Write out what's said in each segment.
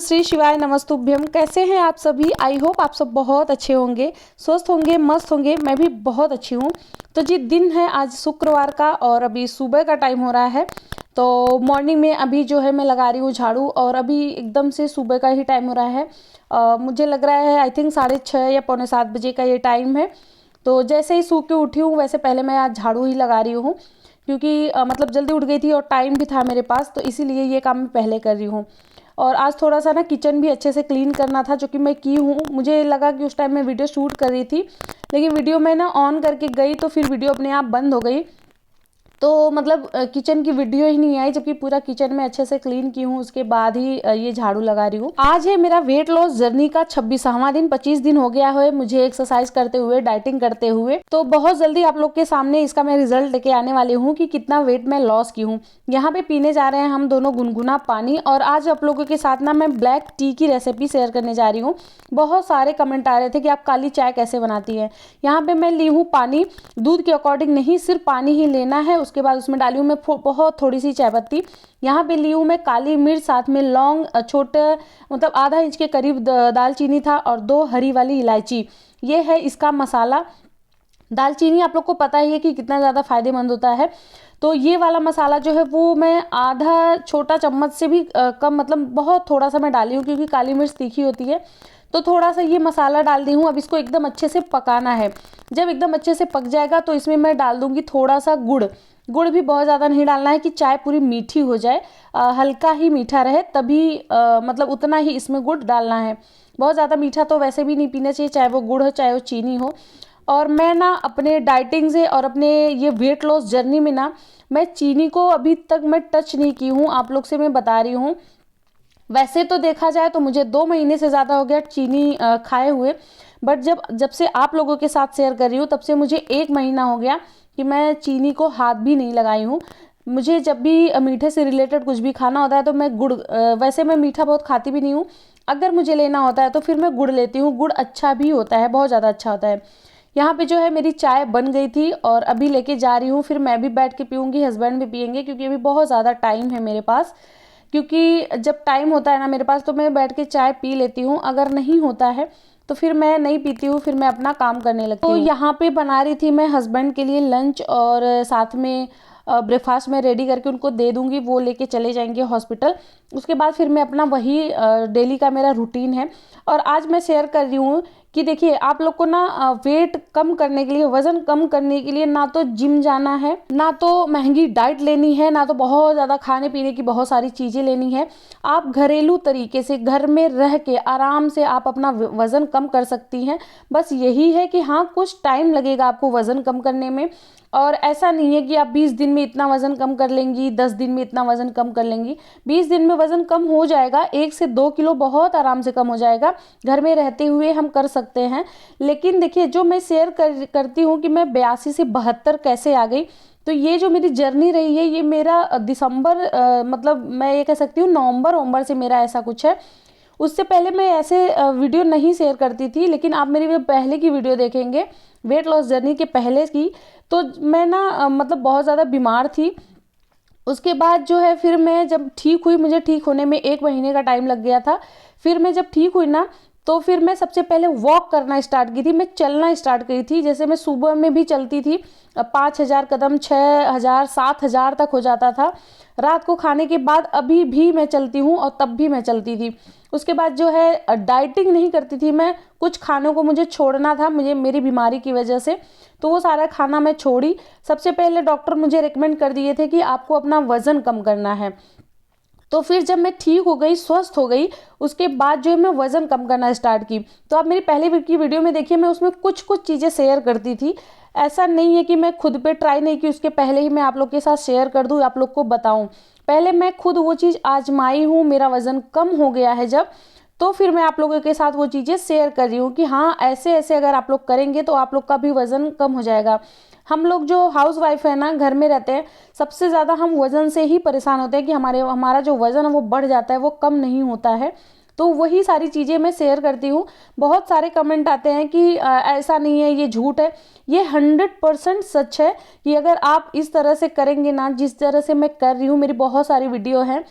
श्री शिवाय नमस्तुभ्यम। कैसे हैं आप सभी? आई होप आप सब बहुत अच्छे होंगे, स्वस्थ होंगे, मस्त होंगे। मैं भी बहुत अच्छी हूँ। तो जी, दिन है आज शुक्रवार का और अभी सुबह का टाइम हो रहा है। तो मॉर्निंग में अभी जो है मैं लगा रही हूँ झाड़ू और अभी एकदम से सुबह का ही टाइम हो रहा है। मुझे लग रहा है आई थिंक 6:30 या पौने 7 बजे का ये टाइम है। तो जैसे ही सो के उठी हूँ वैसे पहले मैं आज झाड़ू ही लगा रही हूँ, क्योंकि मतलब जल्दी उठ गई थी और टाइम भी था मेरे पास, तो इसीलिए ये काम मैं पहले कर रही हूँ। और आज थोड़ा सा ना किचन भी अच्छे से क्लीन करना था, जो कि मैं की हूँ। मुझे लगा कि उस टाइम मैं वीडियो शूट कर रही थी, लेकिन वीडियो मैं ना ऑन करके गई तो फिर वीडियो अपने आप बंद हो गई। तो मतलब किचन की वीडियो ही नहीं आई, जबकि पूरा किचन में अच्छे से क्लीन की हूँ, उसके बाद ही ये झाड़ू लगा रही हूँ। आज है मेरा वेट लॉस जर्नी का 26वां दिन। 25 दिन हो गया है मुझे एक्सरसाइज करते हुए, डाइटिंग करते हुए। तो बहुत जल्दी आप लोग के सामने इसका मैं रिजल्ट लेके आने वाली हूँ कि कितना वेट मैं लॉस की हूँ। यहाँ पे पीने जा रहे हैं हम दोनों गुनगुना पानी, और आज आप लोगों के साथ ना मैं ब्लैक टी की रेसिपी शेयर करने जा रही हूँ। बहुत सारे कमेंट आ रहे थे कि आप काली चाय कैसे बनाती है। यहाँ पे मैं ली हूँ पानी, दूध के अकॉर्डिंग नहीं, सिर्फ पानी ही लेना है। उसके बाद उसमें डाली हूँ मैं बहुत थोड़ी सी चाय पत्ती। यहाँ पे ली हूँ मैं काली मिर्च, साथ में लौंग, छोटे मतलब आधा इंच के करीब दालचीनी था, और 2 हरी वाली इलायची। ये है इसका मसाला। दालचीनी आप लोग को पता ही है कि कितना ज़्यादा फायदेमंद होता है। तो ये वाला मसाला जो है वो मैं आधा छोटा चम्मच से भी कम, मतलब बहुत थोड़ा सा मैं डाली हूँ, क्योंकि काली मिर्च तीखी होती है। तो थोड़ा सा ये मसाला डाल दी हूँ। अब इसको एकदम अच्छे से पकाना है। जब एकदम अच्छे से पक जाएगा तो इसमें मैं डाल दूंगी थोड़ा सा गुड़। गुड़ भी बहुत ज़्यादा नहीं डालना है कि चाय पूरी मीठी हो जाए, हल्का ही मीठा रहे, तभी मतलब उतना ही इसमें गुड़ डालना है। बहुत ज़्यादा मीठा तो वैसे भी नहीं पीना चाहिए, चाहे वो गुड़ हो चाहे वो चीनी हो। और मैं ना अपने डाइटिंग से और अपने ये वेट लॉस जर्नी में ना मैं चीनी को अभी तक मैं टच नहीं की हूँ। आप लोग से मैं बता रही हूँ। वैसे तो देखा जाए तो मुझे 2 महीने से ज़्यादा हो गया चीनी खाए हुए, बट जब से आप लोगों के साथ शेयर कर रही हूँ तब से मुझे 1 महीना हो गया कि मैं चीनी को हाथ भी नहीं लगाई हूँ। मुझे जब भी मीठे से रिलेटेड कुछ भी खाना होता है तो मैं गुड़, वैसे मैं मीठा बहुत खाती भी नहीं हूँ। अगर मुझे लेना होता है तो फिर मैं गुड़ लेती हूँ। गुड़ अच्छा भी होता है, बहुत ज़्यादा अच्छा होता है। यहाँ पे जो है मेरी चाय बन गई थी और अभी लेके जा रही हूँ। फिर मैं भी बैठ के पीऊँगी, हस्बैंड भी पियेंगे, क्योंकि अभी बहुत ज़्यादा टाइम है मेरे पास। क्योंकि जब टाइम होता है ना मेरे पास तो मैं बैठ के चाय पी लेती हूँ, अगर नहीं होता है तो फिर मैं नहीं पीती हूँ, फिर मैं अपना काम करने लगती हूँ। तो यहाँ पे बना रही थी मैं हस्बैंड के लिए लंच, और साथ में ब्रेकफास्ट में रेडी करके उनको दे दूँगी, वो लेके चले जाएंगे हॉस्पिटल। उसके बाद फिर मैं अपना वही डेली का मेरा रूटीन है। और आज मैं शेयर कर रही हूँ कि देखिए, आप लोग को ना वेट कम करने के लिए, वजन कम करने के लिए ना तो जिम जाना है, ना तो महंगी डाइट लेनी है, ना तो बहुत ज़्यादा खाने पीने की बहुत सारी चीज़ें लेनी है। आप घरेलू तरीके से घर में रह के आराम से आप अपना वज़न कम कर सकती हैं। बस यही है कि हाँ, कुछ टाइम लगेगा आपको वज़न कम करने में। और ऐसा नहीं है कि आप 20 दिन में इतना वज़न कम कर लेंगी, 10 दिन में इतना वज़न कम कर लेंगी। 20 दिन में वज़न कम हो जाएगा, 1 से 2 किलो बहुत आराम से कम हो जाएगा। घर में रहते हुए हम कर सकते हैं। लेकिन देखिए, जो मैं शेयर करती हूँ कि मैं 82 से 72 कैसे आ गई, तो ये जो मेरी जर्नी रही है, ये मेरा दिसंबर, मतलब मैं ये कह सकती हूँ नवंबर से मेरा ऐसा कुछ है। उससे पहले मैं ऐसे वीडियो नहीं शेयर करती थी, लेकिन आप मेरी पहले की वीडियो देखेंगे वेट लॉस जर्नी के पहले की, तो मैं ना मतलब बहुत ज़्यादा बीमार थी। उसके बाद जो है फिर मैं जब ठीक हुई, मुझे ठीक होने में 1 महीने का टाइम लग गया था। फिर मैं जब ठीक हुई ना, तो फिर मैं सबसे पहले वॉक करना स्टार्ट की थी, मैं चलना स्टार्ट की थी। जैसे मैं सुबह में भी चलती थी, 5,000 कदम, 6,000, 7,000 तक हो जाता था। रात को खाने के बाद अभी भी मैं चलती हूँ, और तब भी मैं चलती थी। उसके बाद जो है डाइटिंग नहीं करती थी मैं, कुछ खानों को मुझे छोड़ना था, मुझे मेरी बीमारी की वजह से, तो वो सारा खाना मैं छोड़ी। सबसे पहले डॉक्टर मुझे रिकमेंड कर दिए थे कि आपको अपना वज़न कम करना है। तो फिर जब मैं ठीक हो गई, स्वस्थ हो गई, उसके बाद जो है मैं वज़न कम करना स्टार्ट की। तो आप मेरी पहले की वीडियो में देखिए, मैं उसमें कुछ चीज़ें शेयर करती थी। ऐसा नहीं है कि मैं खुद पे ट्राई नहीं की, उसके पहले ही मैं आप लोग के साथ शेयर कर दूँ, आप लोग को बताऊँ। पहले मैं खुद वो चीज़ आजमाई हूँ, मेरा वज़न कम हो गया है जब, तो फिर मैं आप लोगों के साथ वो चीज़ें शेयर कर रही हूँ कि हाँ, ऐसे ऐसे अगर आप लोग करेंगे तो आप लोग का भी वज़न कम हो जाएगा। हम लोग जो हाउस वाइफ है ना, घर में रहते हैं, सबसे ज़्यादा हम वज़न से ही परेशान होते हैं कि हमारा जो वज़न है वो बढ़ जाता है, वो कम नहीं होता है। तो वही सारी चीज़ें मैं शेयर करती हूँ। बहुत सारे कमेंट आते हैं कि ऐसा नहीं है, ये झूठ है। ये 100% सच है कि अगर आप इस तरह से करेंगे ना, जिस तरह से मैं कर रही हूँ, मेरी बहुत सारी वीडियो हैं,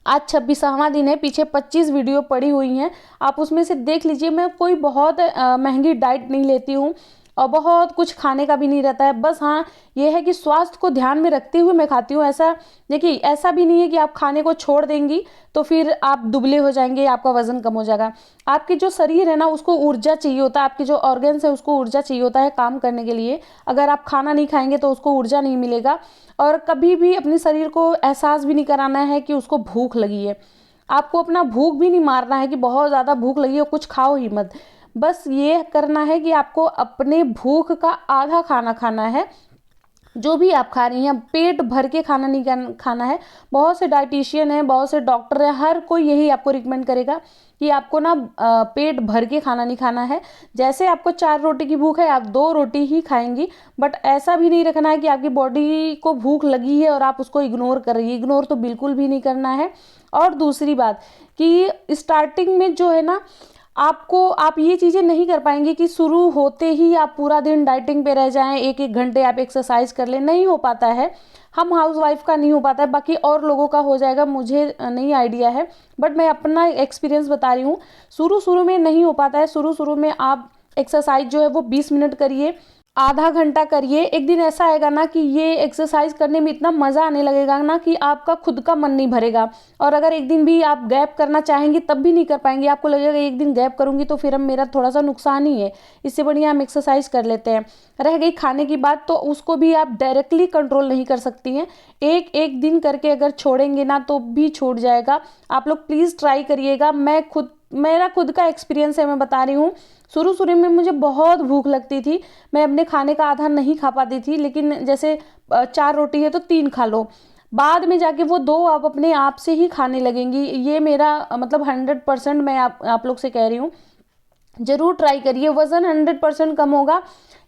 आज 26वां दिन है, पीछे 25 वीडियो पड़ी हुई हैं, आप उसमें से देख लीजिए। मैं कोई बहुत महंगी डाइट नहीं लेती हूँ और बहुत कुछ खाने का भी नहीं रहता है। बस हाँ, ये है कि स्वास्थ्य को ध्यान में रखते हुए मैं खाती हूँ। ऐसा देखिए, ऐसा भी नहीं है कि आप खाने को छोड़ देंगी तो फिर आप दुबले हो जाएंगे, आपका वजन कम हो जाएगा। आपकी जो शरीर है ना, उसको ऊर्जा चाहिए होता है, आपके जो ऑर्गन्स है उसको ऊर्जा चाहिए होता है काम करने के लिए। अगर आप खाना नहीं खाएंगे तो उसको ऊर्जा नहीं मिलेगा। और कभी भी अपने शरीर को एहसास भी नहीं कराना है कि उसको भूख लगी है। आपको अपना भूख भी नहीं मारना है कि बहुत ज़्यादा भूख लगी है, कुछ खाओ ही मत। बस ये करना है कि आपको अपने भूख का आधा खाना खाना है। जो भी आप खा रही हैं, पेट भर के खाना नहीं खाना है। बहुत से डाइटिशियन हैं, बहुत से डॉक्टर हैं, हर कोई यही आपको रिकमेंड करेगा कि आपको ना पेट भर के खाना नहीं खाना है। जैसे आपको 4 रोटी की भूख है, आप 2 रोटी ही खाएंगी। बट ऐसा भी नहीं रखना है कि आपकी बॉडी को भूख लगी है और आप उसको इग्नोर कर रही है। इग्नोर तो बिल्कुल भी नहीं करना है। और दूसरी बात कि स्टार्टिंग में जो है ना, आप ये चीज़ें नहीं कर पाएंगे कि शुरू होते ही आप पूरा दिन डाइटिंग पे रह जाएं, 1-1 घंटे आप एक्सरसाइज कर लें, नहीं हो पाता है। हम हाउसवाइफ का नहीं हो पाता है, बाकी और लोगों का हो जाएगा, मुझे नहीं आइडिया है। बट मैं अपना एक्सपीरियंस बता रही हूँ। शुरू शुरू में नहीं हो पाता है। शुरू शुरू में आप एक्सरसाइज जो है वो 20 मिनट करिए, आधा घंटा करिए। एक दिन ऐसा आएगा ना कि ये एक्सरसाइज करने में इतना मज़ा आने लगेगा ना कि आपका खुद का मन नहीं भरेगा। और अगर एक दिन भी आप गैप करना चाहेंगी तब भी नहीं कर पाएंगे। आपको लगेगा एक दिन गैप करूंगी तो फिर अब मेरा थोड़ा सा नुकसान ही है, इससे बढ़िया हम एक्सरसाइज कर लेते हैं। रह गई खाने की बात, तो उसको भी आप डायरेक्टली कंट्रोल नहीं कर सकती हैं। एक एक दिन करके अगर छोड़ेंगे ना तो भी छूट जाएगा। आप लोग प्लीज़ ट्राई करिएगा। मेरा खुद का एक्सपीरियंस है, मैं बता रही हूँ। शुरू शुरू में मुझे बहुत भूख लगती थी, मैं अपने खाने का आधा नहीं खा पाती थी। लेकिन जैसे 4 रोटी है तो 3 खा लो, बाद में जाके वो 2 आप अपने आप से ही खाने लगेंगी। ये मेरा मतलब 100% मैं आप लोग से कह रही हूँ। ज़रूर ट्राई करिए, वज़न 100% कम होगा।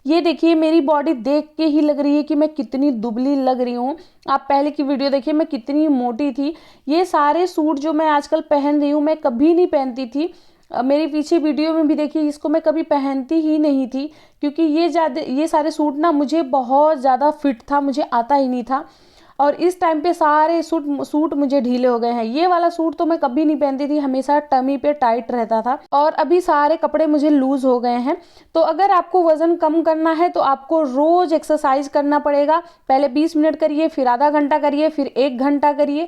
ये देखिए, मेरी बॉडी देख के ही लग रही है कि मैं कितनी दुबली लग रही हूँ। आप पहले की वीडियो देखिए, मैं कितनी मोटी थी। ये सारे सूट जो मैं आजकल पहन रही हूँ, मैं कभी नहीं पहनती थी। मेरी पीछे वीडियो में भी देखिए, इसको मैं कभी पहनती ही नहीं थी, क्योंकि ये सारे सूट ना मुझे बहुत ज़्यादा फिट था, मुझे आता ही नहीं था। और इस टाइम पे सारे सूट मुझे ढीले हो गए हैं। ये वाला सूट तो मैं कभी नहीं पहनती थी, हमेशा टमी पे टाइट रहता था। और अभी सारे कपड़े मुझे लूज हो गए हैं। तो अगर आपको वजन कम करना है तो आपको रोज एक्सरसाइज करना पड़ेगा। पहले 20 मिनट करिए, फिर आधा घंटा करिए, फिर 1 घंटा करिए।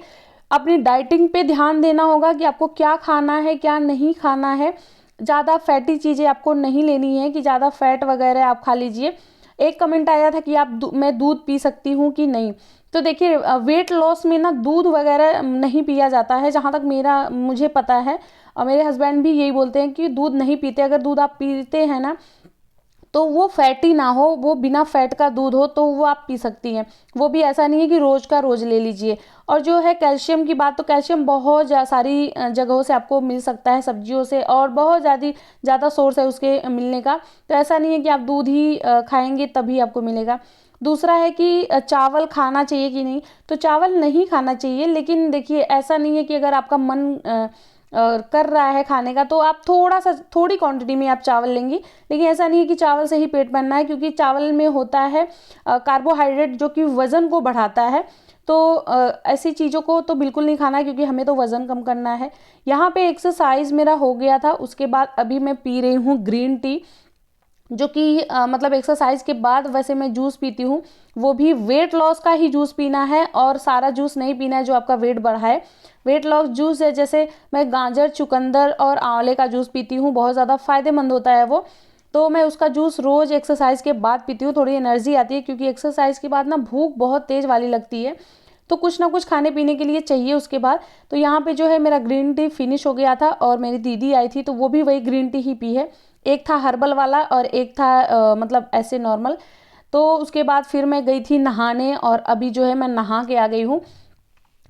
अपनी डाइटिंग पे ध्यान देना होगा कि आपको क्या खाना है, क्या नहीं खाना है। ज़्यादा फैटी चीज़ें आपको नहीं लेनी है कि ज़्यादा फैट वगैरह आप खा लीजिए। एक कमेंट आया था कि मैं दूध पी सकती हूँ कि नहीं। तो देखिए, वेट लॉस में ना दूध वगैरह नहीं पिया जाता है, जहाँ तक मुझे पता है। और मेरे हस्बैंड भी यही बोलते हैं कि दूध नहीं पीते। अगर दूध आप पीते हैं ना तो वो फैटी ना हो, वो बिना फैट का दूध हो तो वो आप पी सकती हैं। वो भी ऐसा नहीं है कि रोज़ का रोज़ ले लीजिए। और जो है कैल्शियम की बात, तो कैल्शियम बहुत सारी जगहों से आपको मिल सकता है, सब्जियों से, और बहुत ज़्यादा सोर्स है उसके मिलने का। तो ऐसा नहीं है कि आप दूध ही खाएंगे तभी आपको मिलेगा। दूसरा है कि चावल खाना चाहिए कि नहीं, तो चावल नहीं खाना चाहिए। लेकिन देखिए, ऐसा नहीं है कि अगर आपका मन कर रहा है खाने का तो आप थोड़ी क्वांटिटी में आप चावल लेंगी। लेकिन ऐसा नहीं है कि चावल से ही पेट भरना है, क्योंकि चावल में होता है कार्बोहाइड्रेट जो कि वज़न को बढ़ाता है। तो ऐसी चीज़ों को तो बिल्कुल नहीं खाना है, क्योंकि हमें तो वज़न कम करना है। यहाँ पे एक्सरसाइज मेरा हो गया था, उसके बाद अभी मैं पी रही हूँ ग्रीन टी, जो कि मतलब एक्सरसाइज के बाद वैसे मैं जूस पीती हूँ, वो भी वेट लॉस का ही जूस पीना है, और सारा जूस नहीं पीना है जो आपका वेट बढ़ाए। वेट लॉस जूस है, जैसे मैं गाजर, चुकंदर और आंवले का जूस पीती हूँ, बहुत ज़्यादा फायदेमंद होता है वो। तो मैं उसका जूस रोज़ एक्सरसाइज के बाद पीती हूँ, थोड़ी एनर्जी आती है, क्योंकि एक्सरसाइज के बाद ना भूख बहुत तेज़ वाली लगती है। तो कुछ ना कुछ खाने पीने के लिए चाहिए उसके बाद। तो यहाँ पे जो है मेरा ग्रीन टी फिनिश हो गया था, और मेरी दीदी आई थी तो वो भी वही ग्रीन टी ही पी है। एक था हर्बल वाला और एक था मतलब ऐसे नॉर्मल। तो उसके बाद फिर मैं गई थी नहाने, और अभी जो है मैं नहा के आ गई हूँ।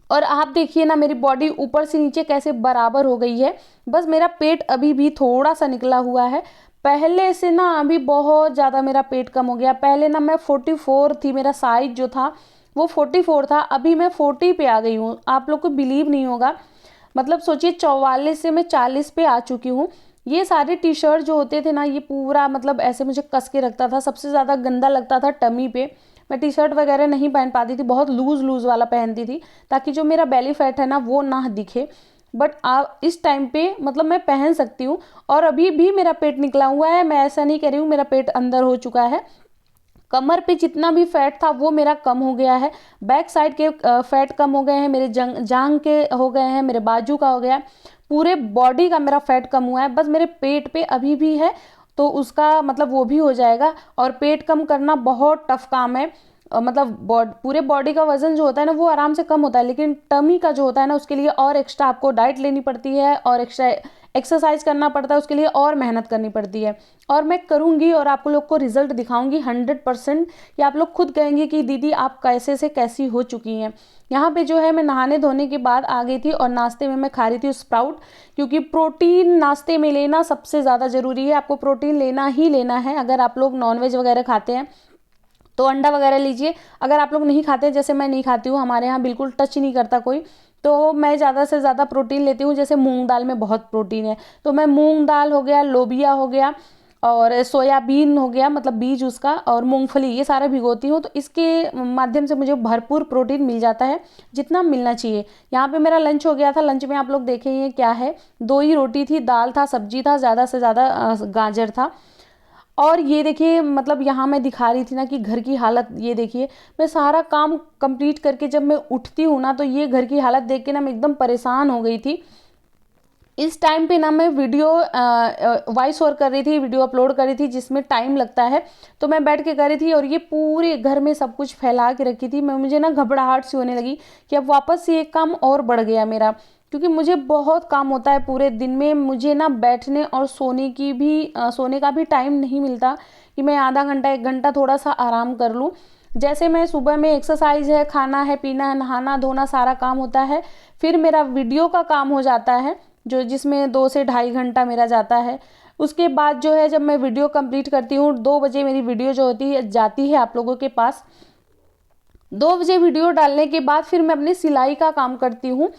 और आप देखिए ना, मेरी बॉडी ऊपर से नीचे कैसे बराबर हो गई है। बस मेरा पेट अभी भी थोड़ा सा निकला हुआ है। पहले से ना अभी बहुत ज़्यादा मेरा पेट कम हो गया। पहले ना मैं 44 थी, मेरा साइज जो था वो 44 था, अभी मैं 40 पे आ गई हूँ। आप लोग को बिलीव नहीं होगा, मतलब सोचिए 44 से मैं 40 पे आ चुकी हूँ। ये सारे टी शर्ट जो होते थे ना, ये पूरा मतलब ऐसे मुझे कस के रखता था। सबसे ज़्यादा गंदा लगता था टमी पे। मैं टी शर्ट वगैरह नहीं पहन पाती थी, बहुत लूज़ वाला पहनती थी ताकि जो मेरा बेली फैट है ना वो ना दिखे। बट इस टाइम पे मतलब मैं पहन सकती हूँ। और अभी भी मेरा पेट निकला हुआ है, मैं ऐसा नहीं कह रही हूँ मेरा पेट अंदर हो चुका है। कमर पे जितना भी फैट था वो मेरा कम हो गया है, बैक साइड के फैट कम हो गए हैं, मेरे जांग के हो गए हैं, मेरे बाजू का हो गया, पूरे बॉडी का मेरा फैट कम हुआ है। बस मेरे पेट पे अभी भी है, तो उसका मतलब वो भी हो जाएगा। और पेट कम करना बहुत टफ काम है। मतलब पूरे बॉडी का वजन जो होता है ना वो आराम से कम होता है, लेकिन टमी का जो होता है ना उसके लिए और एक्स्ट्रा आपको डाइट लेनी पड़ती है और एक्स्ट्रा एक्सरसाइज करना पड़ता है, उसके लिए और मेहनत करनी पड़ती है। और मैं करूँगी और आप लोग को रिजल्ट दिखाऊंगी 100%। या आप लोग खुद कहेंगे कि दीदी आप कैसे से कैसी हो चुकी हैं। यहाँ पे जो है मैं नहाने धोने के बाद आ गई थी और नाश्ते में मैं खा रही थी स्प्राउट, क्योंकि प्रोटीन नाश्ते में लेना सबसे ज़्यादा ज़रूरी है। आपको प्रोटीन लेना ही लेना है। अगर आप लोग नॉनवेज वगैरह खाते हैं तो अंडा वगैरह लीजिए, अगर आप लोग नहीं खाते जैसे मैं नहीं खाती हूँ, हमारे यहाँ बिल्कुल टच नहीं करता कोई, तो मैं ज़्यादा से ज़्यादा प्रोटीन लेती हूँ। जैसे मूंग दाल में बहुत प्रोटीन है, तो मैं मूंग दाल हो गया, लोबिया हो गया और सोयाबीन हो गया मतलब बीज उसका, और मूंगफली, ये सारा भिगोती हूँ। तो इसके माध्यम से मुझे भरपूर प्रोटीन मिल जाता है जितना मिलना चाहिए। यहाँ पे मेरा लंच हो गया था। लंच में आप लोग देखें ये क्या है, 2 ही रोटी थी, दाल था, सब्जी था, ज़्यादा से ज़्यादा गाजर था। और ये देखिए मतलब यहाँ मैं दिखा रही थी ना कि घर की हालत, ये देखिए मैं सारा काम कंप्लीट करके जब मैं उठती हूँ ना तो ये घर की हालत देख के ना मैं एकदम परेशान हो गई थी। इस टाइम पे ना मैं वीडियो वॉइस ओवर कर रही थी, वीडियो अपलोड कर रही थी जिसमें टाइम लगता है, तो मैं बैठ के कर रही थी और ये पूरे घर में सब कुछ फैला के रखी थी। मुझे ना घबराहट सी होने लगी कि अब वापस से एक काम और बढ़ गया मेरा, क्योंकि मुझे बहुत काम होता है पूरे दिन में। मुझे ना बैठने और सोने का भी टाइम नहीं मिलता कि मैं आधा घंटा 1 घंटा थोड़ा सा आराम कर लूँ। जैसे मैं सुबह में एक्सरसाइज है, खाना है, पीना है, नहाना धोना सारा काम होता है, फिर मेरा वीडियो का काम हो जाता है जो जिसमें 2 से ढाई घंटा मेरा जाता है। उसके बाद जो है जब मैं वीडियो कंप्लीट करती हूँ 2 बजे मेरी वीडियो जो होती है जाती है आप लोगों के पास। 2 बजे वीडियो डालने के बाद फिर मैं अपनी सिलाई का काम करती हूँ,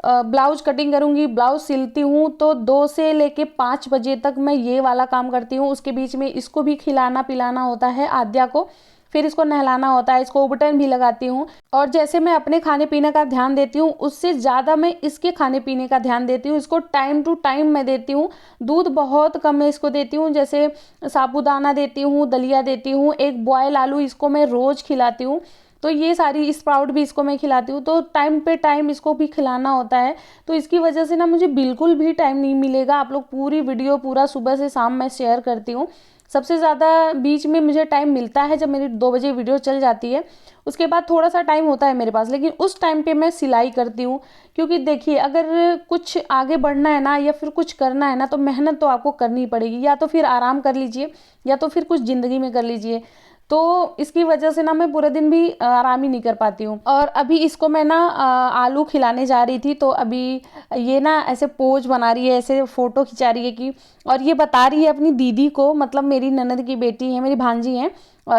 ब्लाउज कटिंग करूँगी, ब्लाउज सिलती हूँ, तो 2 से लेके 5 बजे तक मैं ये वाला काम करती हूँ। उसके बीच में इसको भी खिलाना पिलाना होता है आद्या को, फिर इसको नहलाना होता है, इसको उबटन भी लगाती हूँ। और जैसे मैं अपने खाने पीने का ध्यान देती हूँ उससे ज़्यादा मैं इसके खाने पीने का ध्यान देती हूँ। इसको टाइम टू टाइम मैं देती हूँ। दूध बहुत कम मैं इसको देती हूँ, जैसे साबूदाना देती हूँ, दलिया देती हूँ, एक बॉयल आलू इसको मैं रोज़ खिलाती हूँ। तो ये सारी स्प्राउट भी इसको मैं खिलाती हूँ, तो टाइम पे टाइम इसको भी खिलाना होता है। तो इसकी वजह से ना मुझे बिल्कुल भी टाइम नहीं मिलेगा। आप लोग पूरी वीडियो पूरा सुबह से शाम मैं शेयर करती हूँ। सबसे ज़्यादा बीच में मुझे टाइम मिलता है जब मेरी 2 बजे वीडियो चल जाती है, उसके बाद थोड़ा सा टाइम होता है मेरे पास, लेकिन उस टाइम पे मैं सिलाई करती हूँ। क्योंकि देखिए अगर कुछ आगे बढ़ना है ना या फिर कुछ करना है ना तो मेहनत तो आपको करनी पड़ेगी, या तो फिर आराम कर लीजिए या तो फिर कुछ ज़िंदगी में कर लीजिए। तो इसकी वजह से ना मैं पूरे दिन भी आराम ही नहीं कर पाती हूँ। और अभी इसको मैं ना आलू खिलाने जा रही थी, तो अभी ये ना ऐसे पोज बना रही है, ऐसे फ़ोटो खिंचा रही है कि, और ये बता रही है अपनी दीदी को, मतलब मेरी ननद की बेटी है, मेरी भांजी है,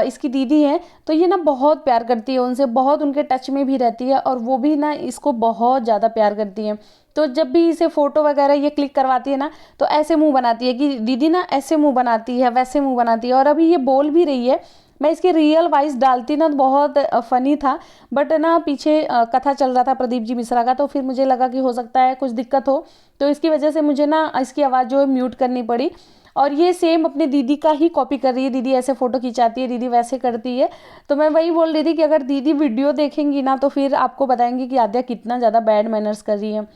इसकी दीदी है, तो ये ना बहुत प्यार करती है उनसे, बहुत उनके टच में भी रहती है और वो भी ना इसको बहुत ज़्यादा प्यार करती है। तो जब भी इसे फ़ोटो वगैरह ये क्लिक करवाती है ना तो ऐसे मुंह बनाती है कि दीदी ना ऐसे मुंह बनाती है, वैसे मुंह बनाती है। और अभी ये बोल भी रही है। मैं इसकी रियल वॉइस डालती ना तो बहुत फ़नी था, बट ना पीछे कथा चल रहा था प्रदीप जी मिश्रा का, तो फिर मुझे लगा कि हो सकता है कुछ दिक्कत हो, तो इसकी वजह से मुझे ना इसकी आवाज़ जो है म्यूट करनी पड़ी। और ये सेम अपनी दीदी का ही कॉपी कर रही है, दीदी ऐसे फ़ोटो खिंचाती है, दीदी वैसे करती है। तो मैं वही बोल रही थी कि अगर दीदी वीडियो देखेंगी ना तो फिर आपको बताएंगी कि आद्या कितना ज़्यादा बैड मैनर्स कर रही है।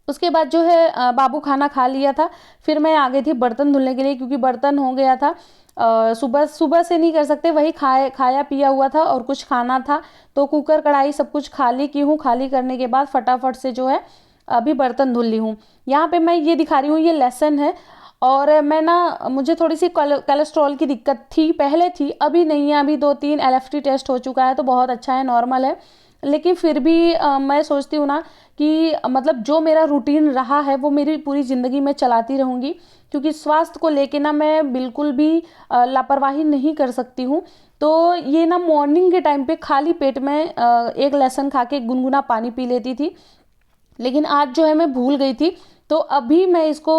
उसके बाद जो है बाबू खाना खा लिया था, फिर मैं आ गई थी बर्तन धुलने के लिए, क्योंकि बर्तन हो गया था। सुबह सुबह से नहीं कर सकते, वही खाया पिया हुआ था और कुछ खाना था, तो कुकर कढ़ाई सब कुछ खाली की हूँ। खाली करने के बाद फटाफट से जो है अभी बर्तन धुल ली हूँ। यहाँ पे मैं ये दिखा रही हूँ, ये लहसुन है। और मैं ना मुझे थोड़ी सी कोलेस्ट्रॉल की दिक्कत थी, पहले थी, अभी नहीं है। अभी 2-3 LFT टेस्ट हो चुका है तो बहुत अच्छा है, नॉर्मल है। लेकिन फिर भी मैं सोचती हूँ ना कि मतलब जो मेरा रूटीन रहा है वो मेरी पूरी ज़िंदगी में चलाती रहूँगी, क्योंकि स्वास्थ्य को लेके ना मैं बिल्कुल भी लापरवाही नहीं कर सकती हूँ। तो ये ना मॉर्निंग के टाइम पे खाली पेट में एक लहसुन खा के गुनगुना पानी पी लेती थी, लेकिन आज जो है मैं भूल गई थी, तो अभी मैं इसको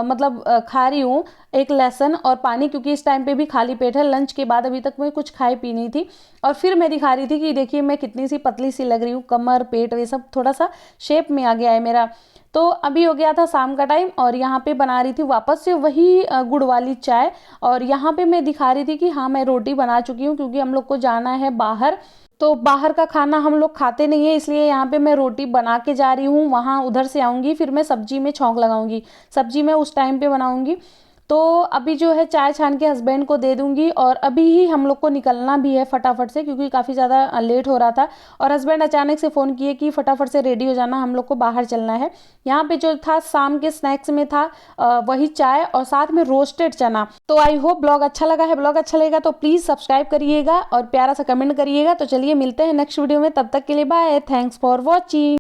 मतलब खा रही हूँ एक लहसुन और पानी, क्योंकि इस टाइम पे भी खाली पेट है। लंच के बाद अभी तक मैं कुछ खाई पी नहीं थी। और फिर मैं दिखा रही थी कि देखिए मैं कितनी सी पतली सी लग रही हूँ, कमर पेट ये सब थोड़ा सा शेप में आ गया है मेरा। तो अभी हो गया था शाम का टाइम और यहाँ पे बना रही थी वापस से वही गुड़ वाली चाय। और यहाँ पे मैं दिखा रही थी कि हाँ मैं रोटी बना चुकी हूँ, क्योंकि हम लोग को जाना है बाहर, तो बाहर का खाना हम लोग खाते नहीं है, इसलिए यहाँ पे मैं रोटी बना के जा रही हूँ। वहाँ उधर से आऊँगी फिर मैं सब्जी में छौंक लगाऊंगी, सब्जी मैं उस टाइम पे बनाऊंगी। तो अभी जो है चाय छान के हस्बैंड को दे दूंगी और अभी ही हम लोग को निकलना भी है फटाफट से, क्योंकि काफ़ी ज़्यादा लेट हो रहा था। और हस्बैंड अचानक से फ़ोन किए कि फटाफट से रेडी हो जाना, हम लोग को बाहर चलना है। यहाँ पे जो था शाम के स्नैक्स में था वही चाय और साथ में रोस्टेड चना। तो आई होप ब्लॉग अच्छा लगा है। ब्लॉग अच्छा लगेगा तो प्लीज़ सब्सक्राइब करिएगा और प्यारा सा कमेंट करिएगा। तो चलिए मिलते हैं नेक्स्ट वीडियो में, तब तक के लिए बाय, थैंक्स फॉर वॉचिंग।